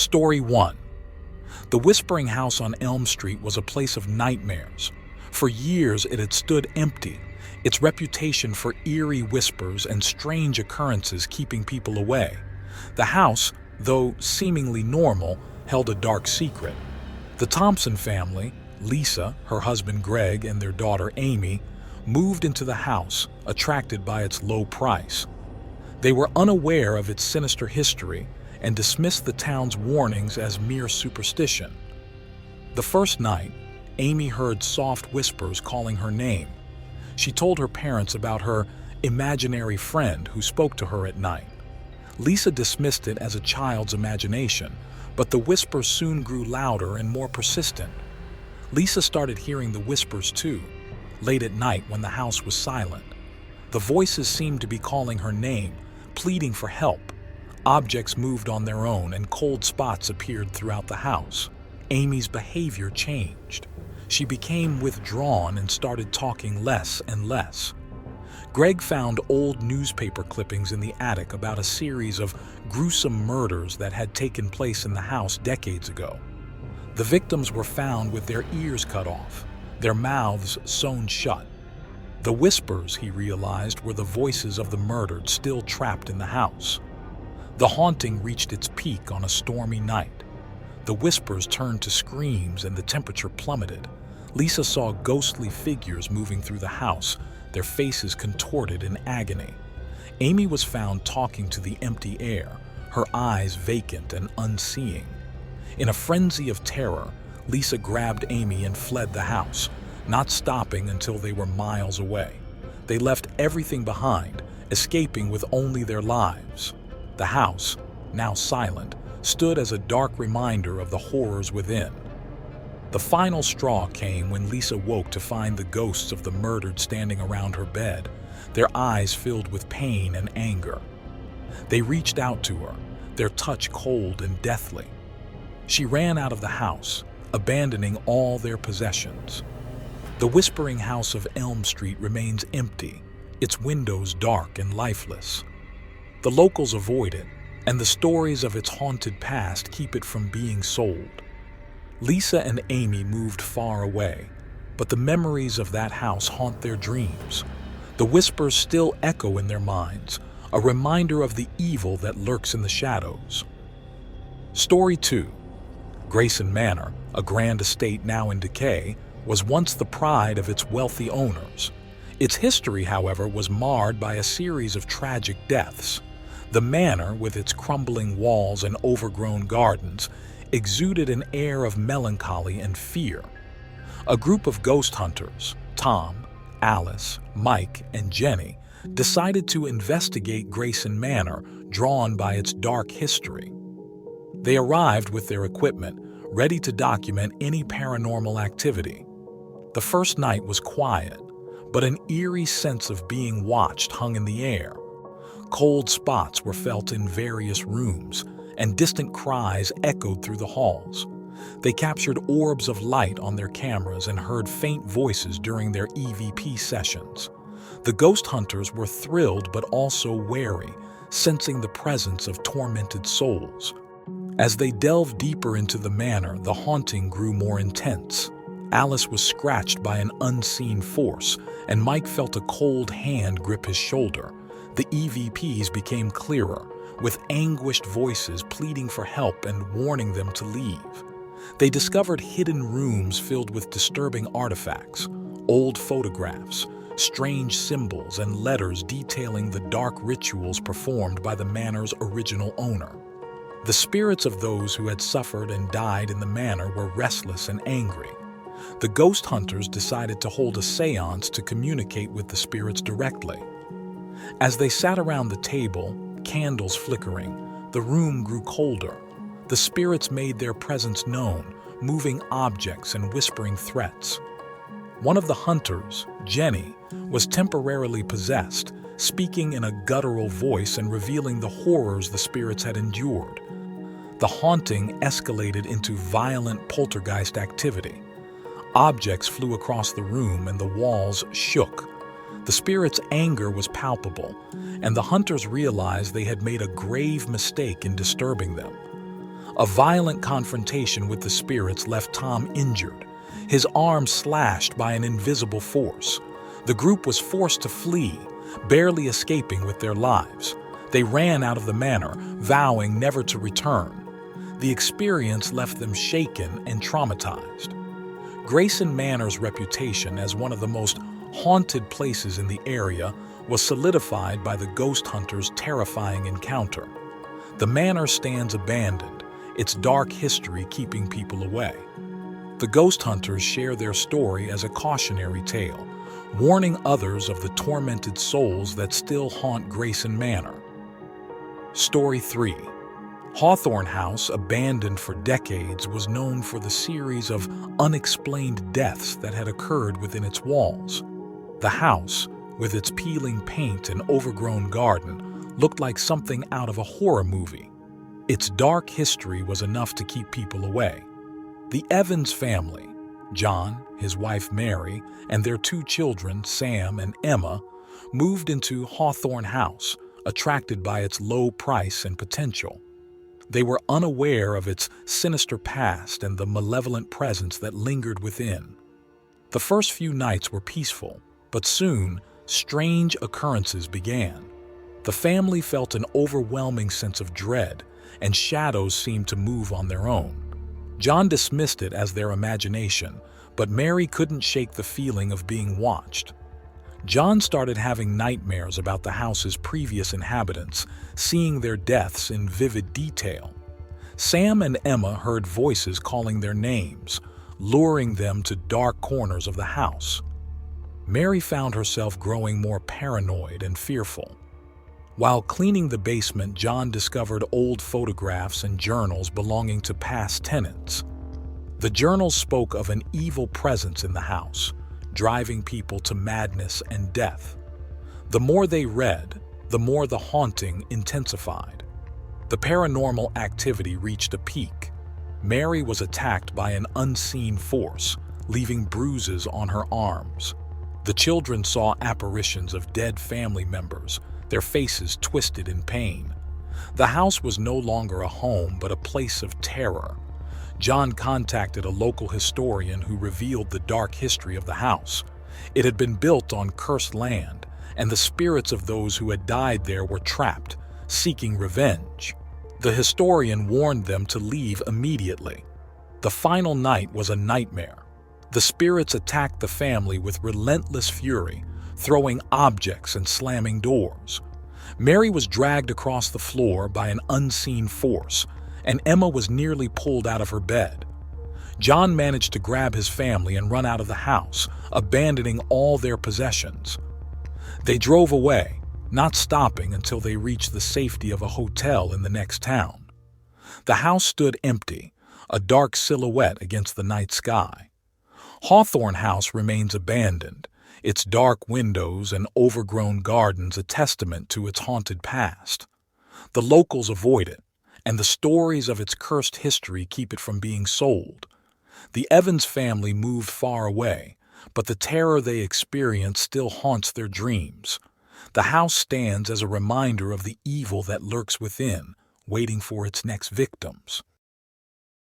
Story 1. The Whispering House on Elm Street was a place of nightmares. For years it had stood empty, its reputation for eerie whispers and strange occurrences keeping people away. The house, though seemingly normal, held a dark secret. The Thompson family, Lisa, her husband Greg, and their daughter Amy, moved into the house, attracted by its low price. They were unaware of its sinister history and dismissed the town's warnings as mere superstition. The first night, Amy heard soft whispers calling her name. She told her parents about her imaginary friend who spoke to her at night. Lisa dismissed it as a child's imagination, but the whispers soon grew louder and more persistent. Lisa started hearing the whispers too, late at night when the house was silent. The voices seemed to be calling her name, pleading for help. Objects moved on their own and cold spots appeared throughout the house. Amy's behavior changed. She became withdrawn and started talking less and less. Greg found old newspaper clippings in the attic about a series of gruesome murders that had taken place in the house decades ago. The victims were found with their ears cut off, their mouths sewn shut. The whispers, he realized, were the voices of the murdered still trapped in the house. The haunting reached its peak on a stormy night. The whispers turned to screams and the temperature plummeted. Lisa saw ghostly figures moving through the house, their faces contorted in agony. Amy was found talking to the empty air, her eyes vacant and unseeing. In a frenzy of terror, Lisa grabbed Amy and fled the house, not stopping until they were miles away. They left everything behind, escaping with only their lives. The house, now silent, stood as a dark reminder of the horrors within. The final straw came when Lisa woke to find the ghosts of the murdered standing around her bed, their eyes filled with pain and anger. They reached out to her, their touch cold and deathly. She ran out of the house, abandoning all their possessions. The Whispering House of Elm Street remains empty, its windows dark and lifeless. The locals avoid it, and the stories of its haunted past keep it from being sold. Lisa and Amy moved far away, but the memories of that house haunt their dreams. The whispers still echo in their minds, a reminder of the evil that lurks in the shadows. Story 2. Grayson Manor, a grand estate now in decay, was once the pride of its wealthy owners. Its history, however, was marred by a series of tragic deaths. The manor, with its crumbling walls and overgrown gardens, exuded an air of melancholy and fear. A group of ghost hunters, Tom, Alice, Mike, and Jenny, decided to investigate Grayson Manor, drawn by its dark history. They arrived with their equipment, ready to document any paranormal activity. The first night was quiet, but an eerie sense of being watched hung in the air. Cold spots were felt in various rooms, and distant cries echoed through the halls. They captured orbs of light on their cameras and heard faint voices during their EVP sessions. The ghost hunters were thrilled but also wary, sensing the presence of tormented souls. As they delved deeper into the manor, the haunting grew more intense. Alice was scratched by an unseen force, and Mike felt a cold hand grip his shoulder. The EVPs became clearer, with anguished voices pleading for help and warning them to leave. They discovered hidden rooms filled with disturbing artifacts, old photographs, strange symbols, and letters detailing the dark rituals performed by the manor's original owner. The spirits of those who had suffered and died in the manor were restless and angry. The ghost hunters decided to hold a seance to communicate with the spirits directly. As they sat around the table, candles flickering, the room grew colder. The spirits made their presence known, moving objects and whispering threats. One of the hunters, Jenny, was temporarily possessed, speaking in a guttural voice and revealing the horrors the spirits had endured. The haunting escalated into violent poltergeist activity. Objects flew across the room and the walls shook. The spirit's anger was palpable, and the hunters realized they had made a grave mistake in disturbing them. A violent confrontation with the spirits left Tom injured, his arm slashed by an invisible force. The group was forced to flee, barely escaping with their lives. They ran out of the manor, vowing never to return. The experience left them shaken and traumatized. Grayson Manor's reputation as one of the most haunted places in the area was solidified by the ghost hunters' terrifying encounter. The manor stands abandoned, its dark history keeping people away. The ghost hunters share their story as a cautionary tale, warning others of the tormented souls that still haunt Grayson Manor. Story 3. Hawthorne House, abandoned for decades, was known for the series of unexplained deaths that had occurred within its walls. The house, with its peeling paint and overgrown garden, looked like something out of a horror movie. Its dark history was enough to keep people away. The Evans family, John, his wife Mary, and their 2 children, Sam and Emma, moved into Hawthorne House, attracted by its low price and potential. They were unaware of its sinister past and the malevolent presence that lingered within. The first few nights were peaceful, but soon, strange occurrences began. The family felt an overwhelming sense of dread, and shadows seemed to move on their own. John dismissed it as their imagination, but Mary couldn't shake the feeling of being watched. John started having nightmares about the house's previous inhabitants, seeing their deaths in vivid detail. Sam and Emma heard voices calling their names, luring them to dark corners of the house. Mary found herself growing more paranoid and fearful. While cleaning the basement, John discovered old photographs and journals belonging to past tenants. The journals spoke of an evil presence in the house, driving people to madness and death. The more they read, the more the haunting intensified. The paranormal activity reached a peak. Mary was attacked by an unseen force, leaving bruises on her arms. The children saw apparitions of dead family members, their faces twisted in pain. The house was no longer a home, but a place of terror. John contacted a local historian who revealed the dark history of the house. It had been built on cursed land, and the spirits of those who had died there were trapped, seeking revenge. The historian warned them to leave immediately. The final night was a nightmare. The spirits attacked the family with relentless fury, throwing objects and slamming doors. Mary was dragged across the floor by an unseen force, and Emma was nearly pulled out of her bed. John managed to grab his family and run out of the house, abandoning all their possessions. They drove away, not stopping until they reached the safety of a hotel in the next town. The house stood empty, a dark silhouette against the night sky. Hawthorne House remains abandoned, its dark windows and overgrown gardens a testament to its haunted past. The locals avoid it, and the stories of its cursed history keep it from being sold. The Evans family moved far away, but the terror they experienced still haunts their dreams. The house stands as a reminder of the evil that lurks within, waiting for its next victims.